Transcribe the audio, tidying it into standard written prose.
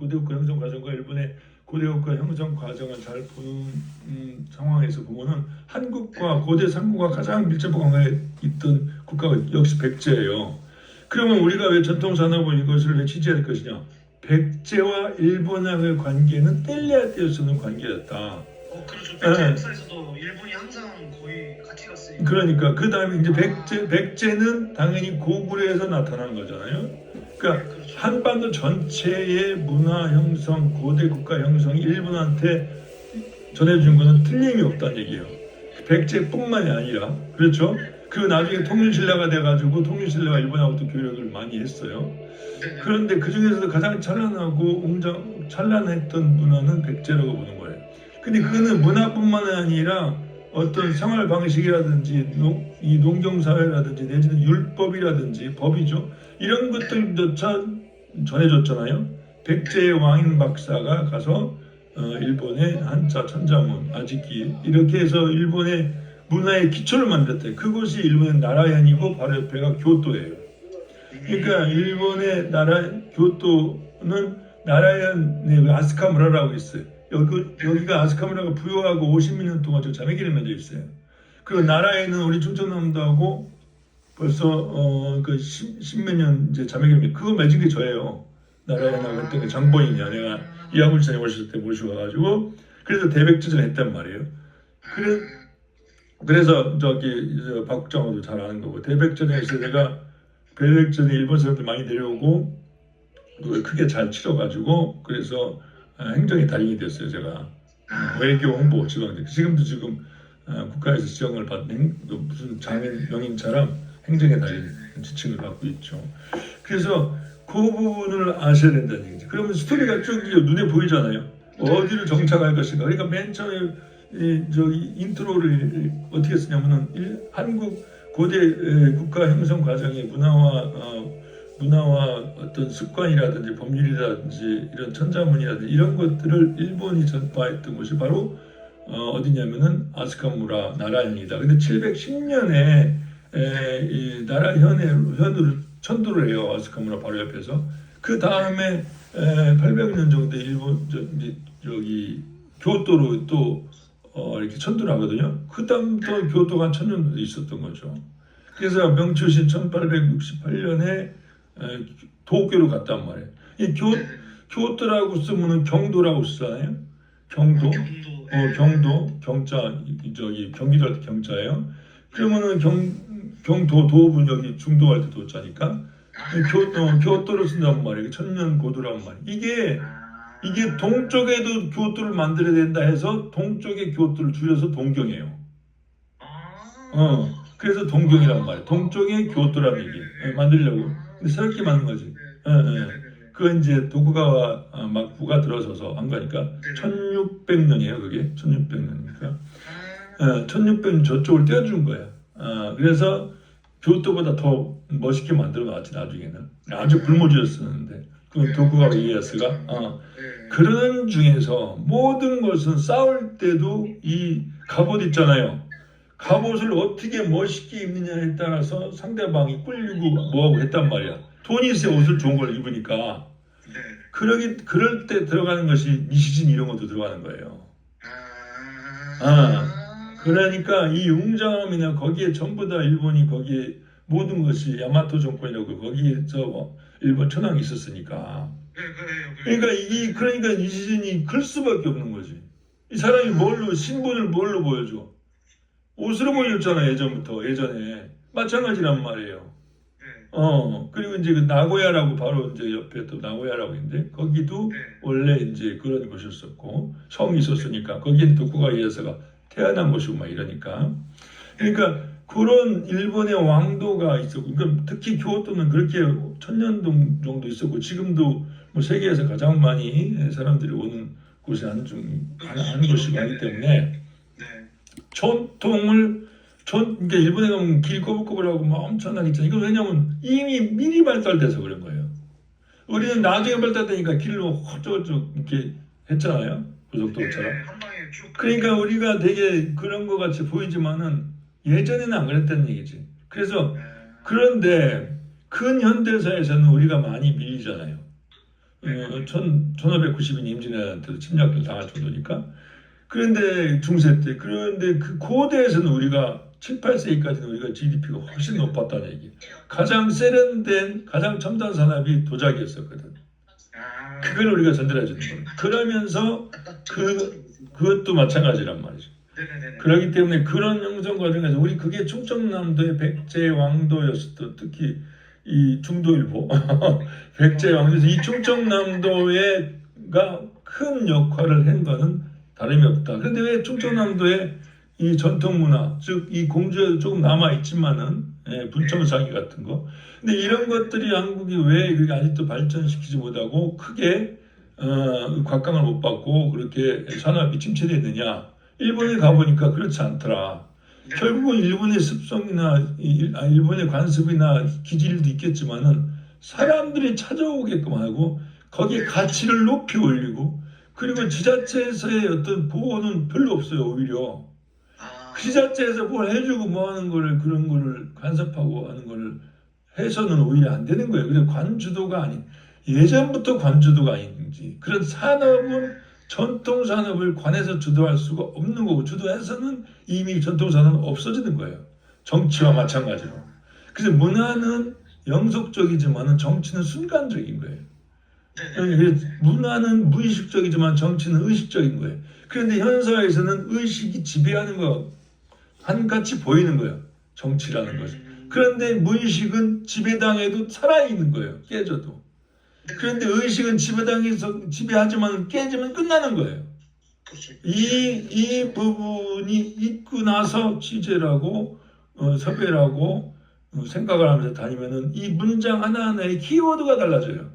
고대국가 형성 과정과 일본의 고대국가 형성 과정을 잘 보는 상황에서 보면은 한국과 고대 삼국과 가장 밀접한 관계에 있던 국가가 역시 백제예요. 그러면 우리가 왜 전통산업을 이것을 왜 취재할 것이냐? 백제와 일본하고의 관계는 뗄래야 뗄 수 없는 관계였다. 그렇죠. 백제 역사에서도 일본이 항상 거의 같이 갔으니까. 그러니까 그 다음에 이제 백제는 당연히 고구려에서 나타난 거잖아요. 그러니까 그렇죠. 한반도 전체의 문화 형성, 고대 국가 형성이 일본한테 전해준 거는 틀림이 없다는 얘기예요. 백제뿐만이 아니라 그렇죠. 그 나중에 통일신라가 돼가지고 통일신라가 일본하고 또 교역을 많이 했어요. 그런데 그 중에서도 가장 찬란하고 찬란했던 문화는 백제라고 보는 거예요. 근데 그거는 문화뿐만 아니라 어떤 생활 방식이라든지 이 농경사회라든지 내지는 율법이라든지 법이죠. 이런 것들도 전해줬잖아요. 백제의 왕인 박사가 가서 일본의 한자, 천자문, 아지키 이렇게 해서 일본의 문화의 기초를 만들었대요. 그것이 일본의 나라현이고 바로 옆에가 교토예요. 그러니까 일본의 교토는 나라현의 아스카무라라고 있어요. 여기가 아스카무라가 부여하고 50몇 년 동안 저 자매기를 맺어 있어요. 그리고 나라에는 우리 충청남도하고 벌써 그 10몇 년 이제 자매기를 그거 맺은 게 저예요. 나라에나 그때 그 장본인이야. 내가 이하물산에 오셨을 때 모셔가지고 그래서 대백제전 했단 말이에요. 그래서 박 국장도 잘 아는 거고 대백전에서 내가 대백전에 일본 사람들 많이 내려오고 그걸 크게 잘 치러가지고 그래서 행정의 달인이 됐어요. 제가 외교 홍보 지방 지금도 국가에서 지정을 받는 무슨 장인 명인처럼 행정의 달인 지칭을 받고 있죠. 그래서 그 부분을 아셔야 된다는 얘기죠. 그러면 스토리가 쭉 눈에 보이잖아요. 어디를 정착할 것인가. 그러니까 맨 처음에 인트로를 어떻게 쓰냐면은 한국 고대 국가 형성 과정의 문화와 어떤 습관이라든지 법률이라든지 이런 천자문이라든지 이런 것들을 일본이 전파했던 것이 바로 어디냐면은 아스카무라 나라현이다. 근데 710년에 이 나라현으로 천도를 해요. 아스카무라 바로 옆에서. 그 다음에 800년 정도 일본 교토로 또 이렇게 천도를 하거든요. 그 다음부터 교토가 한 1000년도 있었던 거죠. 그래서 명추신 1868년에 도쿄로 갔단 말이에요. 이 교토라고 쓰면은 경도라고 쓰잖아요. 경도. 경자 경기도 할 때 경자예요. 그러면은 도읍은 여기 중도 할 때 도자니까 교토를 쓴단 말이에요. 천년고도란 말이에요. 이게 동쪽에도 교토를 만들어야 된다 해서 동쪽의 교토를 줄여서 동경이에요. 그래서 동경이란 말이에요. 동쪽의 교토라는 얘기 만들려고. 새롭게 만든 거지. 그건 이제 도쿠가와 막부가 들어서서 한 거니까 1600년이에요. 그게 1600년이니까 1600년 저쪽을 떼어준 거야. 그래서 교토보다 더 멋있게 만들어 놨지 나중에는. 아주 굶어주었었는데 그 도쿠가와 이에야스가 그런 중에서 모든 것은 싸울 때도 이 갑옷 있잖아요. 갑옷을 어떻게 멋있게 입느냐에 따라서 상대방이 꿀리고 뭐하고 했단 말이야. 돈이 있어야 옷을 좋은 걸 입으니까. 그럴 때 들어가는 것이 니시진 이런 것도 들어가는 거예요. 그러니까 이 웅장함이나 거기에 전부 다 일본이 거기에 모든 것이 야마토 정권이라고 거기에서 일본 천황이 있었으니까. 그러니까 니시진이 클 수밖에 없는 거지. 이 사람이 신분을 뭘로 보여줘? 옷으로 보여줬잖아 예전에 마찬가지란 말이에요. 그리고 이제 그 나고야라고 바로 이제 옆에 또 나고야라고 있는데 거기도 원래 이제 그런 곳이었었고 성이 있었으니까 거기엔 도쿠가와 이에야스가 태어난 곳이고 막 이러니까 그러니까 그런 일본의 왕도가 있었고 그러니까 특히 교토는 그렇게 1000년 정도 있었고 지금도 뭐 세계에서 가장 많이 사람들이 오는 곳이 한 곳이고 하기 때문에 그러니까 일본에 가면 길 꼬불꼬불하고 막 엄청나게 있잖아요. 이건 왜냐면 이미 미리 발달돼서 그런 거예요. 우리는 나중에 발달되니까 길로 헛저헛저 이렇게 했잖아요. 고속도로처럼. 그러니까 우리가 되게 그런 것 같이 보이지만은 예전에는 안 그랬다는 얘기지. 그래서 그런데 큰 현대사에서는 우리가 많이 밀리잖아요. 1590인 임진왜란한테도 침략을 당할 정도니까. 그런데 중세 때 그런데 그 고대에서는 우리가 7, 8세기까지는 우리가 GDP가 훨씬 높았다는 얘기. 가장 세련된 가장 첨단 산업이 도자기였었거든. 아, 그걸 우리가 전달해 주는 거예요. 그러면서 그것도 마찬가지란 말이죠. 네네네. 그렇기 때문에 그런 형성 과정에서 우리 그게 충청남도의 백제왕도였었던 특히 이 중도일보 백제왕도에서 이 충청남도에가 큰 역할을 한 거는 다름이 없다. 그런데 왜 충청남도에 이 전통 문화, 즉 이 공주에 조금 남아 있지만은 분청사기 같은 거. 근데 이런 것들이 한국이 왜 그게 아직도 발전시키지 못하고 크게 곽강을 못 받고 그렇게 산업이 침체되느냐? 일본에 가보니까 그렇지 않더라. 네. 결국은 일본의 습성이나 일본의 관습이나 기질도 있겠지만은 사람들이 찾아오게끔 하고 거기에 가치를 높이 올리고 그리고 지자체에서의 어떤 보호는 별로 없어요. 오히려 아, 그 지자체에서 뭘 해주고 뭐 하는 거를 그런 거를 간섭하고 하는 거를 해서는 오히려 안 되는 거예요. 그래서 관주도가 아닌 예전부터 관주도가 아닌지 그런 산업은 전통 산업을 관에서 주도할 수가 없는 거고 주도해서는 이미 전통 산업은 없어지는 거예요. 정치와 마찬가지로. 그래서 문화는 영속적이지만 정치는 순간적인 거예요. 네네. 그래서 문화는 무의식적이지만 정치는 의식적인 거예요. 그런데 현 사회에서는 의식이 지배하는 거 한같이 보이는 거예요. 정치라는 것은. 그런데 무의식은 지배당해도 살아있는 거예요. 깨져도. 그런데 의식은 지배당해서 지배하지만 깨지면 끝나는 거예요. 그렇죠. 이 부분이 있고 나서 취재라고 섭외라고 생각을 하면서 다니면은 이 문장 하나하나의 키워드가 달라져요.